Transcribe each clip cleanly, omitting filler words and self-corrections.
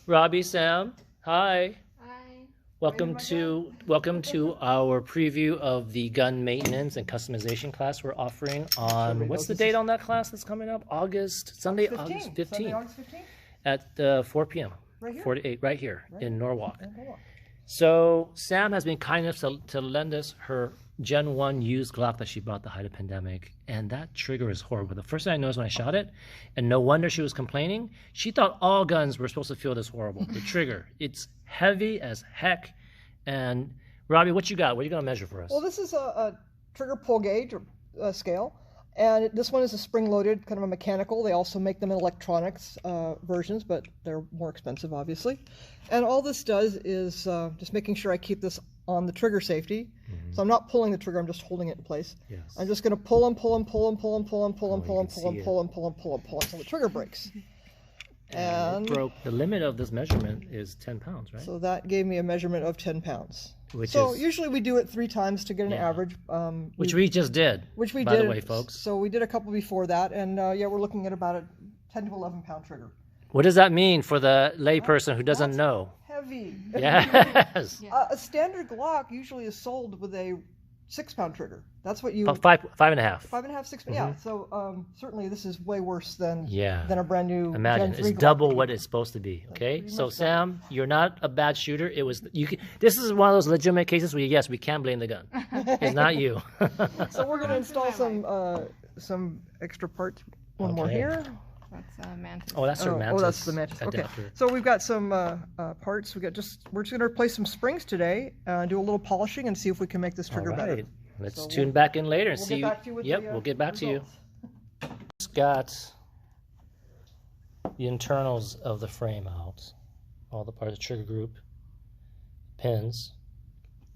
Robbie, Sam, hi. Hi. Welcome to our preview of the gun maintenance and customization class we're offering on, what's the date on that class that's coming up? Sunday, August 15th. Sunday, August 15th? At 4 p.m. Right here? 4 to 8, right here in Norwalk. In Norwalk. So Sam has been kind enough to lend us her Gen 1 used Glock that she bought at the height of pandemic, and that trigger is horrible. The first thing I noticed when I shot it, and no wonder she was complaining, she thought all guns were supposed to feel this horrible. The trigger, it's heavy as heck. And Robbie, what you got? What are you going to measure for us? Well, this is a trigger pull gauge scale, and this one is a spring-loaded, kind of a mechanical. They also make them in electronics versions, but they're more expensive, obviously. And all this does is just making sure I keep this on the trigger safety. So I'm not pulling the trigger, I'm just holding it in place. Yes. I'm just going to pull and pull and pull and pull and pull and pull and pull and pull and pull and pull and pull and pull until the trigger breaks. And it broke. The limit of this measurement is 10 pounds, right? So that gave me a measurement of 10 pounds. Which So is, usually we do it 3 times to get an average. which we just did, Which we by did. the way, folks. So we did a couple before that, and yeah, we're looking at about a 10 to 11 pound trigger. What does that mean for the layperson who doesn't That's know? Heavy. Yes. A standard Glock usually is sold with a 6-pound trigger. That's what you. About five and a half. 5.5, 6. Yeah. So certainly this is way worse than Yeah. than a brand new. Imagine Gen 3 it's Glock. double what it's supposed to be. Okay, pretty so much Sam, you're not a bad shooter. It was you. This is one of those legitimate cases where yes, we can blame the gun. It's not you. So we're going to install some extra parts. One more Okay. here. That's Mantis. Oh, that's her Mantis. Oh, that's the Mantis. Okay. adapter. So we've got some parts. We're just going to replace some springs today, do a little polishing, and see if we can make this trigger All better. right. Let's So tune back in later and We'll see. get back to you with Yep, the, we'll get back to you. results. Just got the internals of the frame out. All the parts, trigger group, pins,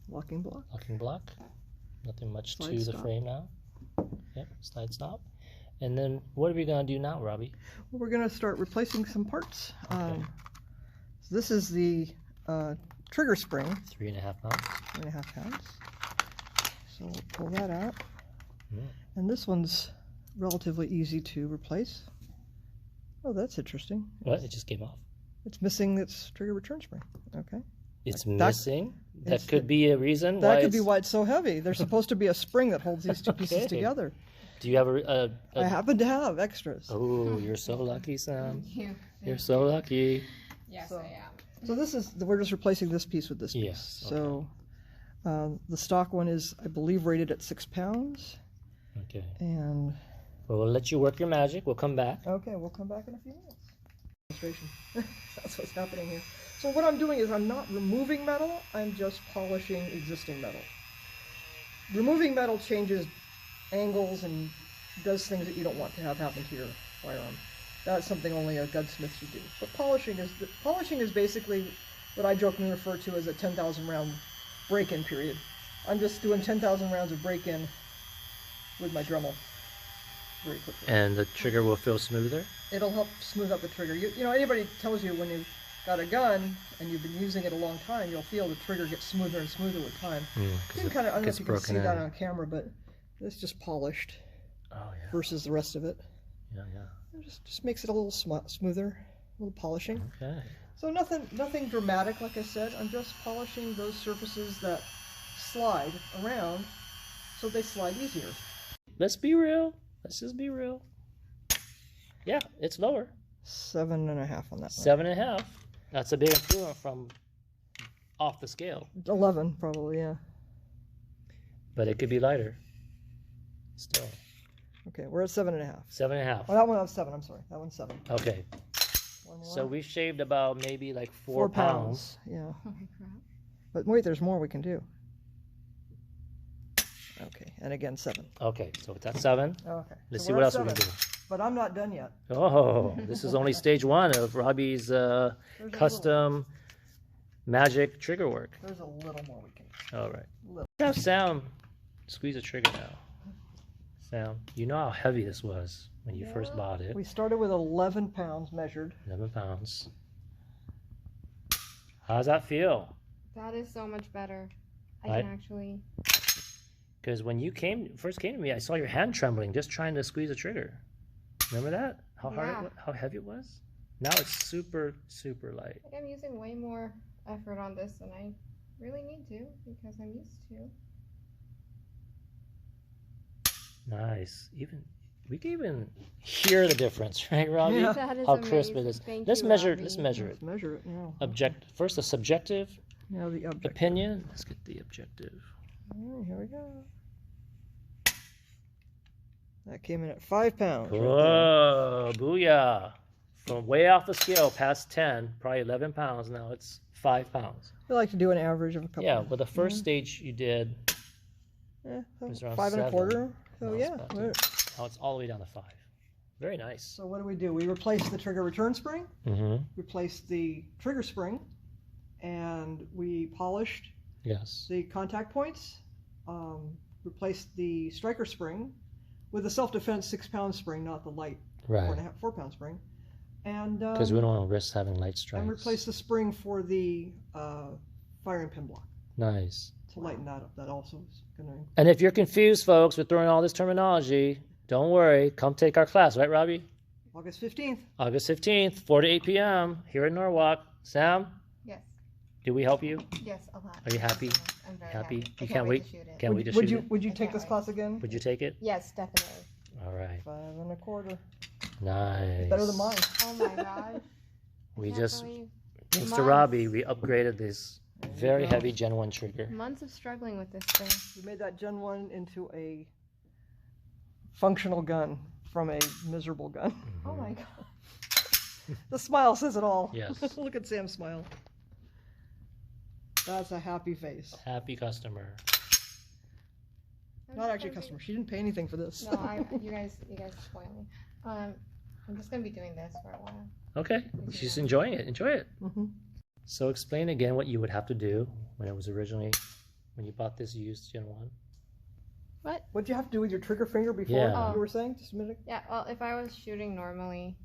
Locking block. locking block. Nothing much Slide to the stop. frame now. Yep, slide stop. And then what are we gonna do now, Robbie? Well, we're going to start replacing some parts. So this is the trigger spring, 3.5 pounds. 3.5 pounds. So we'll pull that out. Mm. And this one's relatively easy to replace. Oh, that's interesting. What? It just came off. It's missing its trigger return spring. Okay. It's That- missing. That it's- could be a reason That why. could be why it's so heavy. There's supposed to be a spring that holds these two pieces Okay. together. Do you have I happen to have extras. Oh, you're so lucky, Sam. Thank you. You're so lucky. Yes, So- I am. So this is, we're just replacing this piece with this piece. Yes, So the stock one is, I believe, rated at 6 pounds. Okay. And, Well, we'll let you work your magic. We'll come back. okay, we'll come back in a few minutes. Demonstration. That's what's happening here. So what I'm doing is I'm not removing metal, I'm just polishing existing metal. Removing metal changes angles and does things that you don't want to have happen to your firearm. That's something only a gunsmith should do. But polishing is basically what I jokingly refer to as a 10,000 round break-in period. I'm just doing 10,000 rounds of break-in with my Dremel very quickly. And the trigger will feel smoother. It'll help smooth out the trigger. You know, anybody tells you when you've got a gun and you've been using it a long time, you'll feel the trigger get smoother and smoother with time. You can kind of, I don't know if you can see that on camera, but it's just polished Oh yeah. versus the rest of it. Yeah, yeah. It just makes it a little smoother, a little polishing. Okay. So nothing dramatic, like I said. I'm just polishing those surfaces that slide around so they slide easier. Let's be real. Let's just be real. Yeah, it's lower. 7.5 on that 7.5. That's a big improvement from off the scale. one. 11 probably, yeah. But it could be lighter. Still. Okay, we're at 7.5. 7.5. Oh, that one was 7, I'm sorry. That one's 7. Okay. One more. So we shaved about maybe like 4 4 pounds. Yeah. Holy crap. But wait, there's more we can do. Okay, and again 7. Okay, so it's at 7. Okay. Let's so see we're what at else we can 7, do. But I'm not done yet. Oh, this is only stage 1 of Robbie's There's a custom magic trigger work. There's a little more we can do. All right. Little. Have Sam squeeze the trigger now. Sam, you know how heavy this was when you first bought it. We started with 11 pounds measured. 11 pounds. How's that feel? That is so much better. I Right? can actually. Because when you first came to me, I saw your hand trembling just trying to squeeze the trigger. Remember that? How hard? Yeah. How heavy it was? Now it's super, super light. Like I'm using way more effort on this than I really need to because I'm used to. Nice. We can even hear the difference, right, Robbie? Yeah. That is How amazing. crisp it is. Thank Let's you, measure. Robbie. Let's measure it. Let's measure it now. First, the subjective Now the objective. opinion. Let's get the objective. All right, here we go. That came in at 5 pounds. right Whoa, booyah! From way off the scale, past 10, probably 11 pounds. Now it's 5 pounds. there. I like to do an average of a couple. Yeah. Well, the first stage you did. Yeah, It was around 5 and a 7. quarter. So Now it's yeah. about to- Now it's all the way down to 5. Very nice. So what do? We replace the trigger return spring, Mm-hmm. replace the trigger spring, and we polished Yes. the contact points, replaced the striker spring with a self-defense 6-pound spring, not the light Right. 4-pound spring, and Because we don't want to risk having light strikes. and replace the spring for the firing pin block Nice. to lighten that up. That also is going to. And if you're confused, folks, with throwing all this terminology, don't worry. Come take our class, right, Robbie? August 15th. August 15th, 4 to 8 p.m. here in Norwalk. Sam, Yes. do we help you? Yes, a lot. Are you happy? I'm very Happy? happy. You I can't wait? to shoot it. Can't wait to Would shoot you it? would you I take can't this wait. class again? Would you take it? Yes, definitely. All right. 5 and a quarter. Nice. Better than mine. Oh my gosh. We Can't just, believe thanks to months. Robbie, we upgraded this There you very go. heavy Gen 1 trigger. months of struggling with this thing. We made that Gen 1 into a functional gun from a miserable gun. Oh Mm-hmm. my god. The smile says it all. Yes. Look at Sam's smile. That's a happy face. Happy customer. I'm Not just actually a gonna customer. She didn't pay anything for this. No, you guys spoil me. I'm just gonna be doing this for a while. Okay. She's enjoying it. Enjoy it. hmm So explain again what you would have to do when it was originally, when you bought this used Gen 1. What? What'd you have to do with your trigger finger before? Yeah. You were saying just a minute ago? Yeah, well, if I was shooting normally,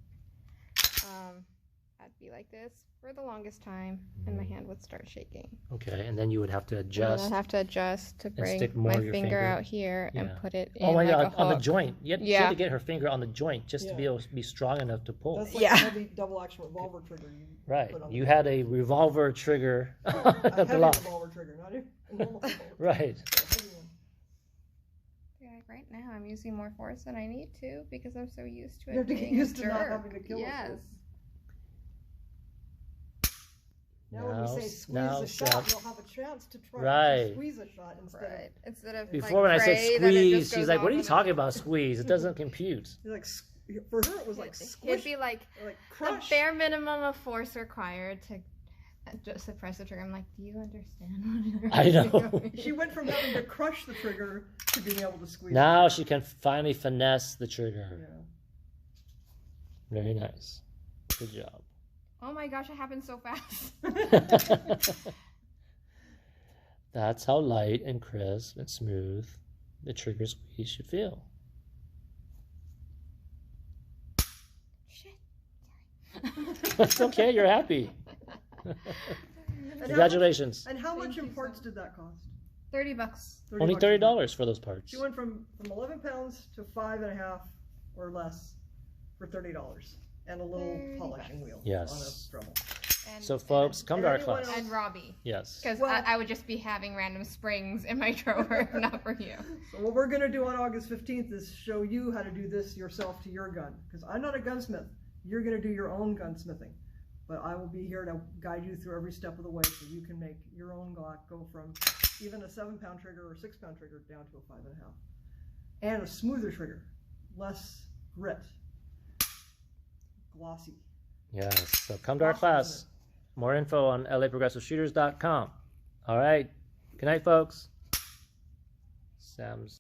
I'd be like this for the longest time, and my hand would start shaking. Okay. And then you would have to And adjust. I'd have to adjust to bring stick more my of your finger finger. out here and Yeah. put it in Oh my like God, a on the hook. joint. She had Yeah. to get her finger on the joint just to be Yeah. able to be strong enough to pull. That's like Yeah. a heavy double action revolver trigger. You Right. put on You the- had a revolver trigger. a a heavy Glock. revolver trigger, not a normal revolver. Right. A heavy one. Yeah, like right now, I'm using more force than I need to because I'm so used to it. You have to get being a used to not jerk. having to kill us. Yes. Now when we say squeeze now a shot, Sam- you'll have a chance to try Right. to squeeze a shot instead Right. Instead of Before like, when I said pray that it squeeze, just she's goes like, "What are off you and talking off." about? Squeeze? It doesn't compute." of. Like, for her, it was like It'd squish, be like like the crush. bare minimum of force required to just suppress the trigger. I'm like, do you understand what I you're know. doing? She went from having to crush the trigger to being able to squeeze. Now it. she can finally finesse the trigger. Yeah. Very nice. Good job. Oh my gosh, it happened so fast. That's how light and crisp and smooth the trigger squeeze should feel. Shit. It's okay, you're happy. Congratulations. And how much Thank in you parts so did that cost? $30. Only bucks. $30 for those parts. She went from 11 pounds to 5.5 or less for $30 and a little 30 polishing wheel Yes. on a Dremel. And, So folks, come to our anyone class. and Robbie. Yes. Because Well- I would just be having random springs in my drawer, if not for you. So what we're gonna do on August 15th is show you how to do this yourself to your gun. Because I'm not a gunsmith. You're gonna do your own gunsmithing. But I will be here to guide you through every step of the way so you can make your own Glock go from even a 7-pound trigger or 6-pound trigger down to a 5.5. And a smoother trigger, less grit, glossy. Yes. So come to our Awesome, class. isn't More info on laprogressiveshooters.com. All right. Good night, folks. Sam's